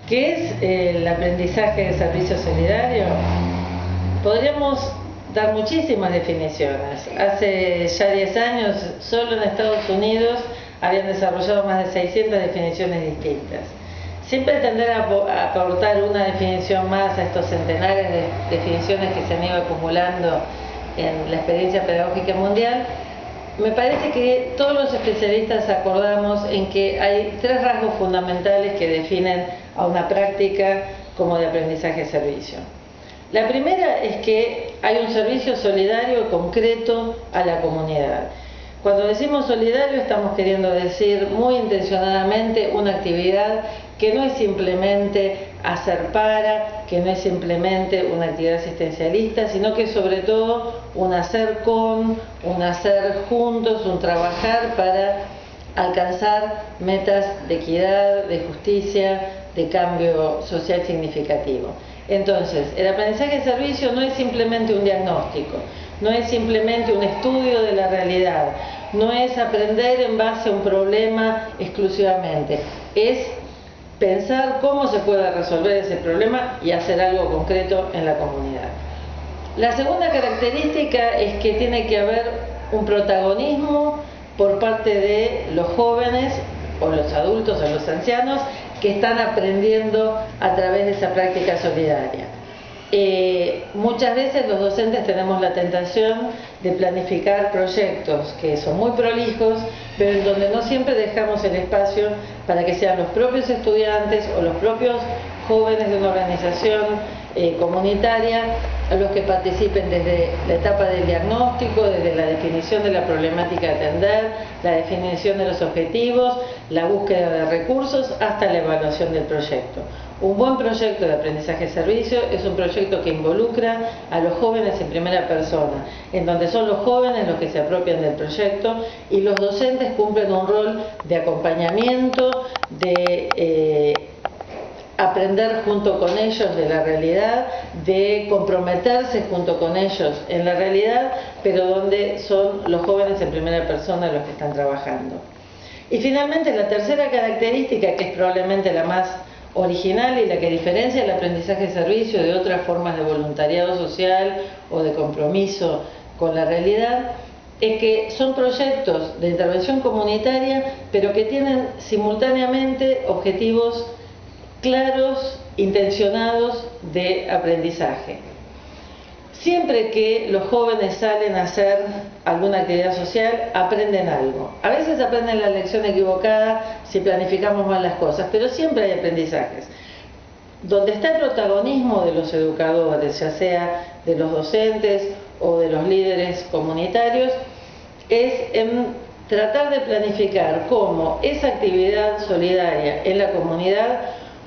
¿Qué es el aprendizaje de servicio solidario? Podríamos dar muchísimas definiciones. Hace ya 10 años, solo en Estados Unidos, habían desarrollado más de 600 definiciones distintas. Sin pretender aportar una definición más a estos centenares de definiciones que se han ido acumulando en la experiencia pedagógica mundial, me parece que todos los especialistas acordamos en que hay tres rasgos fundamentales que definen a una práctica como de aprendizaje-servicio. La primera es que hay un servicio solidario concreto a la comunidad. Cuando decimos solidario estamos queriendo decir muy intencionadamente una actividad que no es simplemente hacer para, que no es simplemente una actividad asistencialista, sino que sobre todo un hacer con, un hacer juntos, un trabajar para alcanzar metas de equidad, de justicia, de cambio social significativo. Entonces, el aprendizaje de servicio no es simplemente un diagnóstico, no es simplemente un estudio de la realidad, no es aprender en base a un problema exclusivamente, es pensar cómo se puede resolver ese problema y hacer algo concreto en la comunidad. La segunda característica es que tiene que haber un protagonismo por parte de los jóvenes o los adultos o los ancianos que están aprendiendo a través de esa práctica solidaria. Muchas veces los docentes tenemos la tentación de planificar proyectos que son muy prolijos, pero en donde no siempre dejamos el espacio para que sean los propios estudiantes o los propios jóvenes de una organización comunitaria los que participen desde la etapa del diagnóstico, desde la definición de la problemática a atender, la definición de los objetivos, la búsqueda de recursos, hasta la evaluación del proyecto. Un buen proyecto de aprendizaje-servicio es un proyecto que involucra a los jóvenes en primera persona, en donde son los jóvenes los que se apropian del proyecto y los docentes cumplen un rol de acompañamiento, de aprender junto con ellos de la realidad, de comprometerse junto con ellos en la realidad, pero donde son los jóvenes en primera persona los que están trabajando. Y finalmente la tercera característica, que es probablemente la más original y la que diferencia el aprendizaje de servicio de otras formas de voluntariado social o de compromiso con la realidad, es que son proyectos de intervención comunitaria, pero que tienen simultáneamente objetivos claros, intencionados de aprendizaje. Siempre que los jóvenes salen a hacer alguna actividad social, aprenden algo. A veces aprenden la lección equivocada si planificamos mal las cosas, pero siempre hay aprendizajes. Donde está el protagonismo de los educadores, ya sea de los docentes o de los líderes comunitarios, es en tratar de planificar cómo esa actividad solidaria en la comunidad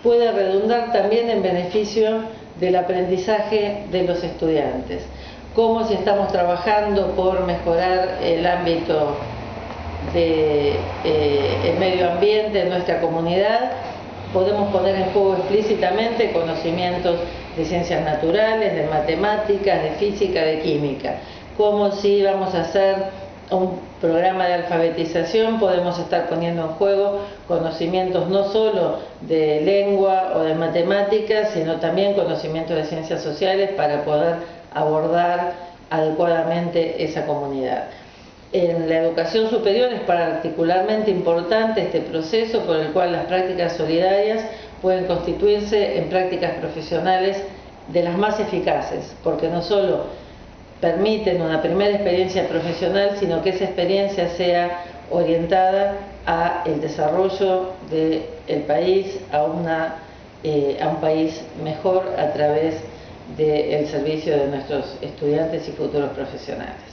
puede redundar también en beneficio del aprendizaje de los estudiantes. Cómo si estamos trabajando por mejorar el ámbito del medio ambiente en nuestra comunidad, podemos poner en juego explícitamente conocimientos de ciencias naturales, de matemáticas, de física, de química. Como si vamos a hacer un programa de alfabetización, podemos estar poniendo en juego conocimientos no solo de lengua o de matemáticas, sino también conocimientos de ciencias sociales para poder abordar adecuadamente esa comunidad. En la educación superior es particularmente importante este proceso por el cual las prácticas solidarias pueden constituirse en prácticas profesionales de las más eficaces, porque no solo permiten una primera experiencia profesional, sino que esa experiencia sea orientada a el desarrollo del país, a un país mejor a través del servicio de nuestros estudiantes y futuros profesionales.